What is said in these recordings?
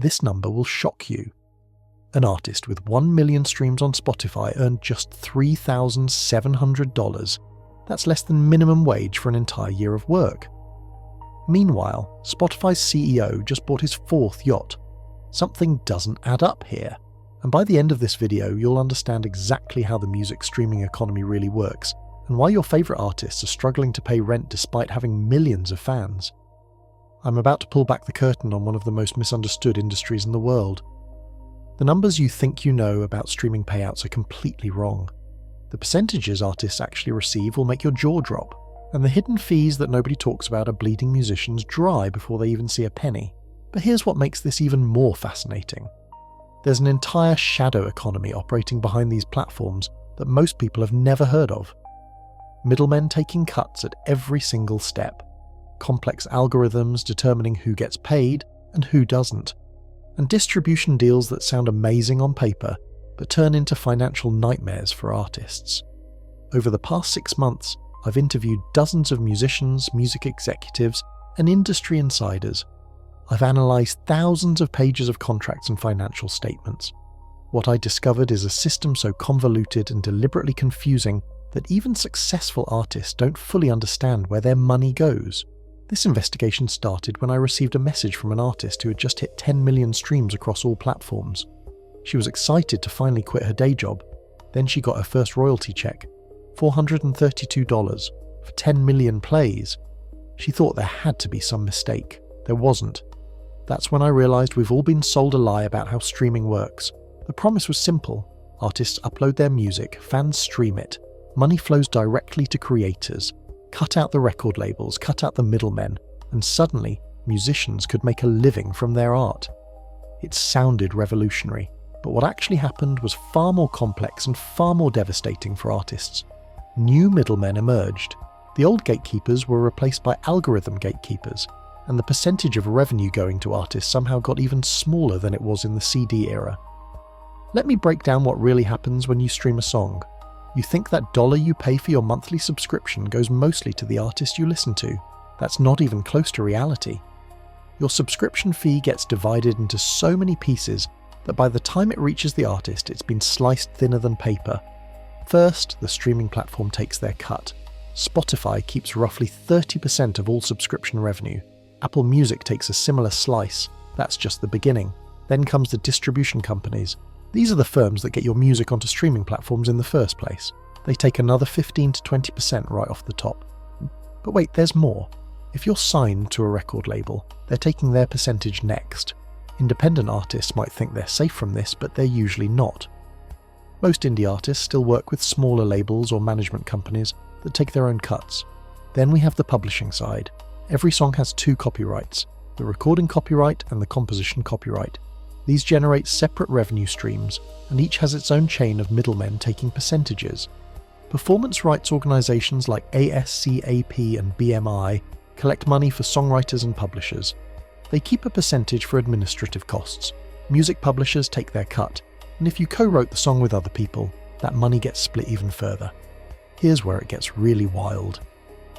This number will shock you. An artist with 1 million streams on Spotify earned just $3,700. That's less than minimum wage for an entire year of work. Meanwhile, Spotify's CEO just bought his 4th yacht. Something doesn't add up here. And by the end of this video, you'll understand exactly how the music streaming economy really works, and why your favourite artists are struggling to pay rent despite having millions of fans. I'm about to pull back the curtain on one of the most misunderstood industries in the world. The numbers you think you know about streaming payouts are completely wrong. The percentages artists actually receive will make your jaw drop, and the hidden fees that nobody talks about are bleeding musicians dry before they even see a penny. But here's what makes this even more fascinating. There's an entire shadow economy operating behind these platforms that most people have never heard of. Middlemen taking cuts at every single step. Complex algorithms determining who gets paid and who doesn't. And distribution deals that sound amazing on paper, but turn into financial nightmares for artists. Over the past 6 months, I've interviewed dozens of musicians, music executives, and industry insiders. I've analysed thousands of pages of contracts and financial statements. What I discovered is a system so convoluted and deliberately confusing that even successful artists don't fully understand where their money goes. This investigation started when I received a message from an artist who had just hit 10 million streams across all platforms. She was excited to finally quit her day job. Then she got her first royalty check, $432 for 10 million plays. She thought there had to be some mistake. There wasn't. That's when I realised we've all been sold a lie about how streaming works. The promise was simple. Artists upload their music, fans stream it, money flows directly to creators. Cut out the record labels, cut out the middlemen, and suddenly musicians could make a living from their art. It sounded revolutionary, but what actually happened was far more complex and far more devastating for artists. New middlemen emerged. The old gatekeepers were replaced by algorithm gatekeepers, and the percentage of revenue going to artists somehow got even smaller than it was in the CD era. Let me break down what really happens when you stream a song. You think that dollar you pay for your monthly subscription goes mostly to the artist you listen to. That's not even close to reality. Your subscription fee gets divided into so many pieces that by the time it reaches the artist, it's been sliced thinner than paper. First, the streaming platform takes their cut. Spotify keeps roughly 30% of all subscription revenue. Apple Music takes a similar slice. That's just the beginning. Then comes the distribution companies. These are the firms that get your music onto streaming platforms in the first place. They take another 15 to 20% right off the top. But wait, there's more. If you're signed to a record label, they're taking their percentage next. Independent artists might think they're safe from this, but they're usually not. Most indie artists still work with smaller labels or management companies that take their own cuts. Then we have the publishing side. Every song has 2 copyrights, the recording copyright and the composition copyright. These generate separate revenue streams, and each has its own chain of middlemen taking percentages. Performance rights organisations like ASCAP and BMI collect money for songwriters and publishers. They keep a percentage for administrative costs. Music publishers take their cut, and if you co-wrote the song with other people, that money gets split even further. Here's where it gets really wild.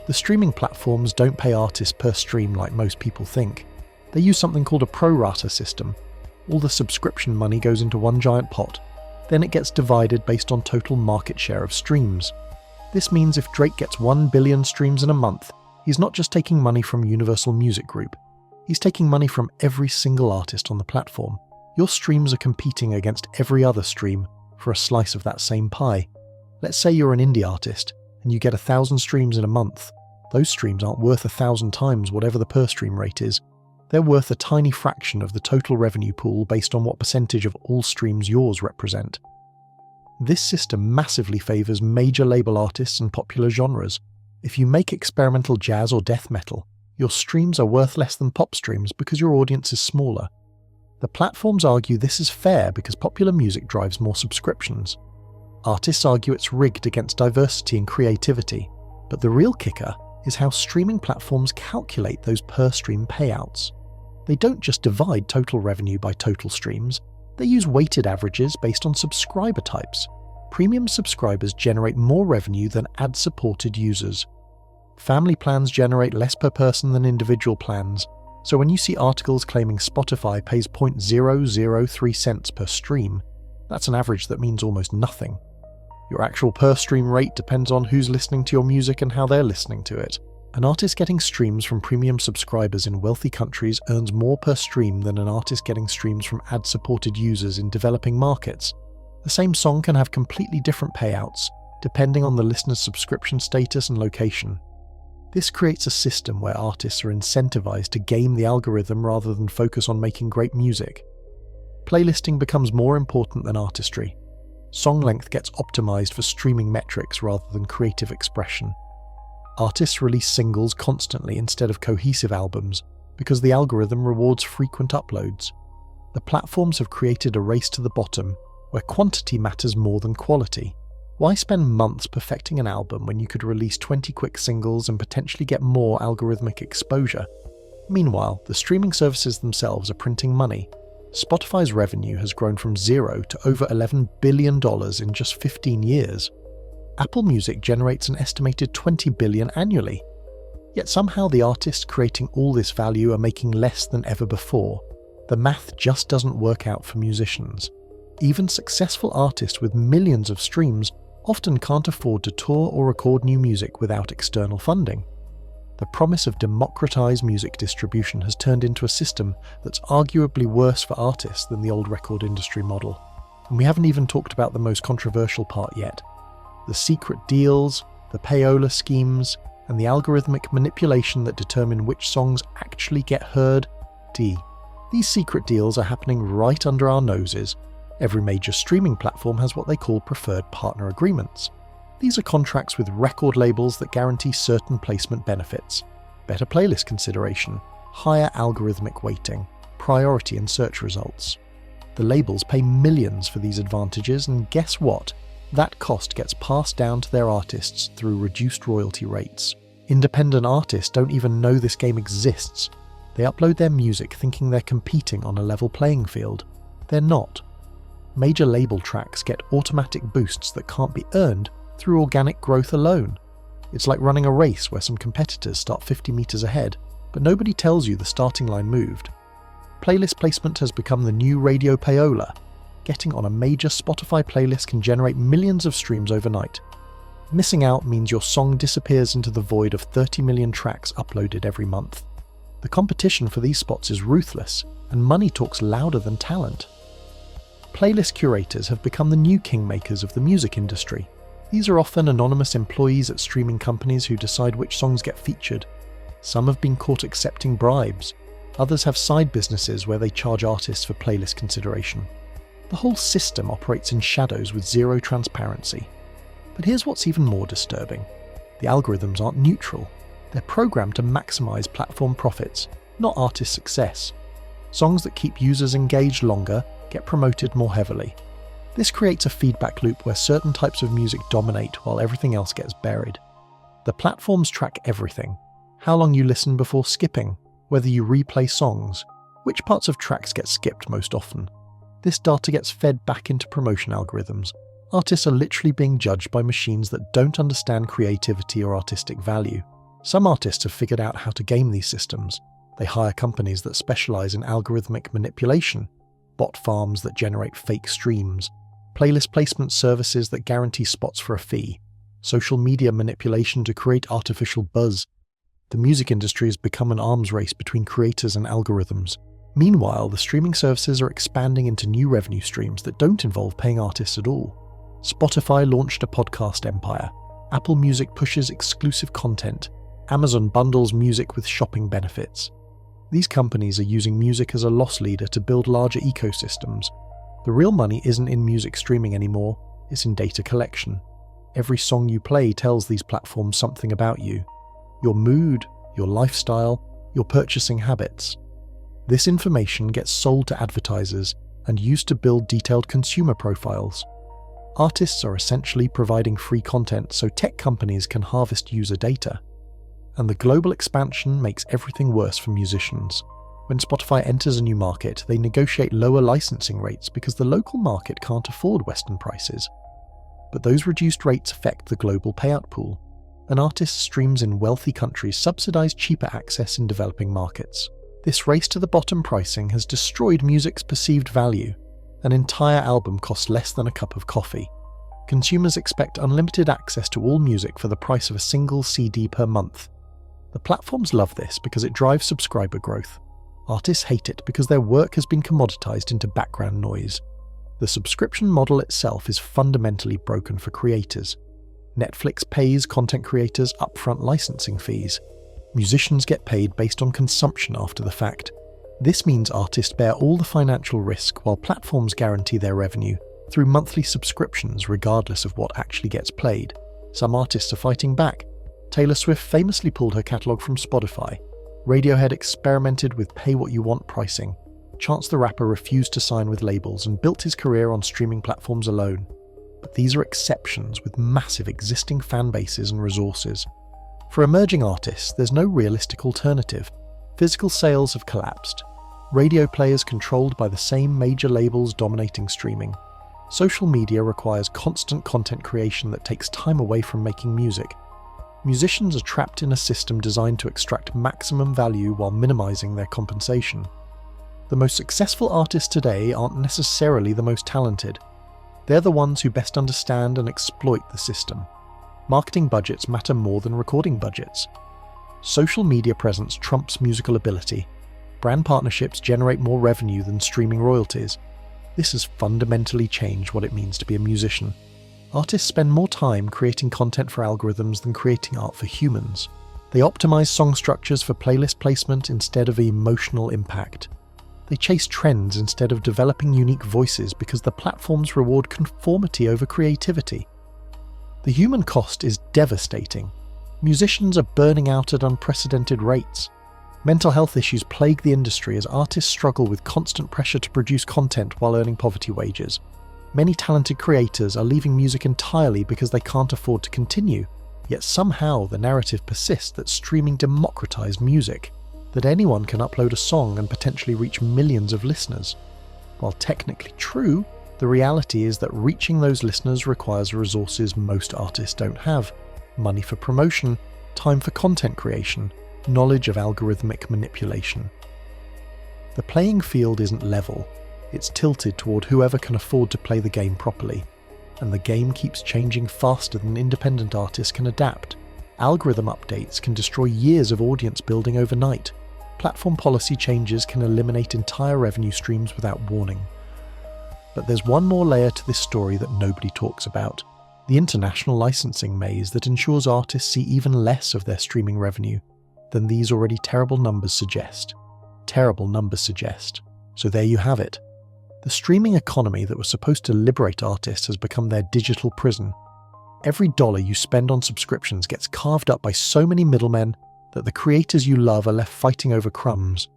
The streaming platforms don't pay artists per stream like most people think. They use something called a pro-rata system. All the subscription money goes into one giant pot. Then it gets divided based on total market share of streams. This means if Drake gets 1 billion streams in a month, he's not just taking money from Universal Music Group. He's taking money from every single artist on the platform. Your streams are competing against every other stream for a slice of that same pie. Let's say you're an indie artist and you get 1,000 streams in a month. Those streams aren't worth 1,000 times whatever the per stream rate is. They're worth a tiny fraction of the total revenue pool based on what percentage of all streams yours represent. This system massively favours major label artists and popular genres. If you make experimental jazz or death metal, your streams are worth less than pop streams because your audience is smaller. The platforms argue this is fair because popular music drives more subscriptions. Artists argue it's rigged against diversity and creativity, but the real kicker is how streaming platforms calculate those per-stream payouts. They don't just divide total revenue by total streams, they use weighted averages based on subscriber types. Premium subscribers generate more revenue than ad-supported users. Family plans generate less per person than individual plans, So when you see articles claiming Spotify pays 0.003 cents per stream, that's an average that means almost nothing. Your actual per stream rate depends on who's listening to your music and how they're listening to it. An artist getting streams from premium subscribers in wealthy countries earns more per stream than an artist getting streams from ad-supported users in developing markets. The same song can have completely different payouts, depending on the listener's subscription status and location. This creates a system where artists are incentivized to game the algorithm rather than focus on making great music. Playlisting becomes more important than artistry. Song length gets optimized for streaming metrics rather than creative expression. Artists release singles constantly instead of cohesive albums because the algorithm rewards frequent uploads. The platforms have created a race to the bottom where quantity matters more than quality. Why spend months perfecting an album when you could release 20 quick singles and potentially get more algorithmic exposure? Meanwhile, the streaming services themselves are printing money. Spotify's revenue has grown from zero to over $11 billion in just 15 years. Apple Music generates an estimated $20 billion annually. Yet somehow the artists creating all this value are making less than ever before. The math just doesn't work out for musicians. Even successful artists with millions of streams often can't afford to tour or record new music without external funding. The promise of democratized music distribution has turned into a system that's arguably worse for artists than the old record industry model. And we haven't even talked about the most controversial part yet: the secret deals, the payola schemes, and the algorithmic manipulation that determine which songs actually get heard. These secret deals are happening right under our noses. Every major streaming platform has what they call preferred partner agreements. These are contracts with record labels that guarantee certain placement benefits: better playlist consideration, higher algorithmic weighting, priority in search results. The labels pay millions for these advantages, and guess what? That cost gets passed down to their artists through reduced royalty rates. Independent artists don't even know this game exists. They upload their music thinking they're competing on a level playing field. They're not. Major label tracks get automatic boosts that can't be earned through organic growth alone. It's like running a race where some competitors start 50 meters ahead, but nobody tells you the starting line moved. Playlist placement has become the new radio payola. Getting on a major Spotify playlist can generate millions of streams overnight. Missing out means your song disappears into the void of 30 million tracks uploaded every month. The competition for these spots is ruthless, and money talks louder than talent. Playlist curators have become the new kingmakers of the music industry. These are often anonymous employees at streaming companies who decide which songs get featured. Some have been caught accepting bribes. Others have side businesses where they charge artists for playlist consideration. The whole system operates in shadows with zero transparency. But here's what's even more disturbing. The algorithms aren't neutral. They're programmed to maximize platform profits, not artist success. Songs that keep users engaged longer get promoted more heavily. This creates a feedback loop where certain types of music dominate while everything else gets buried. The platforms track everything: how long you listen before skipping, whether you replay songs, which parts of tracks get skipped most often. This data gets fed back into promotion algorithms. Artists are literally being judged by machines that don't understand creativity or artistic value. Some artists have figured out how to game these systems. They hire companies that specialize in algorithmic manipulation, bot farms that generate fake streams, playlist placement services that guarantee spots for a fee, social media manipulation to create artificial buzz. The music industry has become an arms race between creators and algorithms. Meanwhile, the streaming services are expanding into new revenue streams that don't involve paying artists at all. Spotify launched a podcast empire. Apple Music pushes exclusive content. Amazon bundles music with shopping benefits. These companies are using music as a loss leader to build larger ecosystems. The real money isn't in music streaming anymore, it's in data collection. Every song you play tells these platforms something about you: your mood, your lifestyle, your purchasing habits. This information gets sold to advertisers and used to build detailed consumer profiles. Artists are essentially providing free content so tech companies can harvest user data. And the global expansion makes everything worse for musicians. When Spotify enters a new market, they negotiate lower licensing rates because the local market can't afford Western prices. But those reduced rates affect the global payout pool. An artist's streams in wealthy countries subsidize cheaper access in developing markets. This race to the bottom pricing has destroyed music's perceived value. An entire album costs less than a cup of coffee. Consumers expect unlimited access to all music for the price of a single CD per month. The platforms love this because it drives subscriber growth. Artists hate it because their work has been commoditized into background noise. The subscription model itself is fundamentally broken for creators. Netflix pays content creators upfront licensing fees. Musicians get paid based on consumption after the fact. This means artists bear all the financial risk while platforms guarantee their revenue through monthly subscriptions regardless of what actually gets played. Some artists are fighting back. Taylor Swift famously pulled her catalogue from Spotify. Radiohead experimented with pay-what-you-want pricing. Chance the Rapper refused to sign with labels and built his career on streaming platforms alone. But these are exceptions with massive existing fan bases and resources. For emerging artists, there's no realistic alternative. Physical sales have collapsed. Radio players controlled by the same major labels dominating streaming. Social media requires constant content creation that takes time away from making music. Musicians are trapped in a system designed to extract maximum value while minimizing their compensation. The most successful artists today aren't necessarily the most talented. They're the ones who best understand and exploit the system. Marketing budgets matter more than recording budgets. Social media presence trumps musical ability. Brand partnerships generate more revenue than streaming royalties. This has fundamentally changed what it means to be a musician. Artists spend more time creating content for algorithms than creating art for humans. They optimize song structures for playlist placement instead of emotional impact. They chase trends instead of developing unique voices because the platforms reward conformity over creativity. The human cost is devastating. Musicians are burning out at unprecedented rates. Mental health issues plague the industry as artists struggle with constant pressure to produce content while earning poverty wages. Many talented creators are leaving music entirely because they can't afford to continue, yet somehow the narrative persists that streaming democratized music, that anyone can upload a song and potentially reach millions of listeners. While technically true, the reality is that reaching those listeners requires resources most artists don't have: money for promotion, time for content creation, knowledge of algorithmic manipulation. The playing field isn't level. It's tilted toward whoever can afford to play the game properly. And the game keeps changing faster than independent artists can adapt. Algorithm updates can destroy years of audience building overnight. Platform policy changes can eliminate entire revenue streams without warning. But there's one more layer to this story that nobody talks about: the international licensing maze that ensures artists see even less of their streaming revenue than these already terrible numbers suggest. Terrible numbers suggest. So there you have it. The streaming economy that was supposed to liberate artists has become their digital prison. Every dollar you spend on subscriptions gets carved up by so many middlemen that the creators you love are left fighting over crumbs.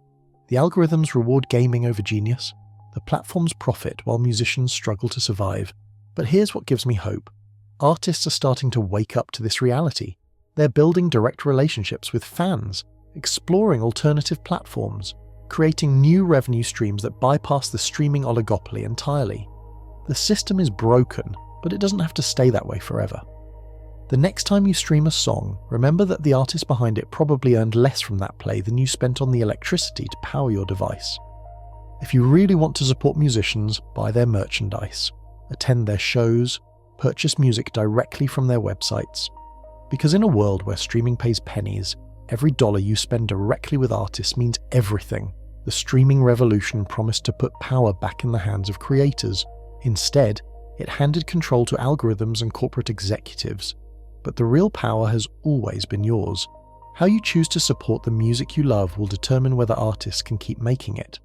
The algorithms reward gaming over genius. The platforms profit while musicians struggle to survive. But here's what gives me hope. Artists are starting to wake up to this reality. They're building direct relationships with fans, exploring alternative platforms, creating new revenue streams that bypass the streaming oligopoly entirely. The system is broken, but it doesn't have to stay that way forever. The next time you stream a song, remember that the artist behind it probably earned less from that play than you spent on the electricity to power your device. If you really want to support musicians, buy their merchandise, attend their shows, purchase music directly from their websites. Because in a world where streaming pays pennies, every dollar you spend directly with artists means everything. The streaming revolution promised to put power back in the hands of creators. Instead, it handed control to algorithms and corporate executives. But the real power has always been yours. How you choose to support the music you love will determine whether artists can keep making it.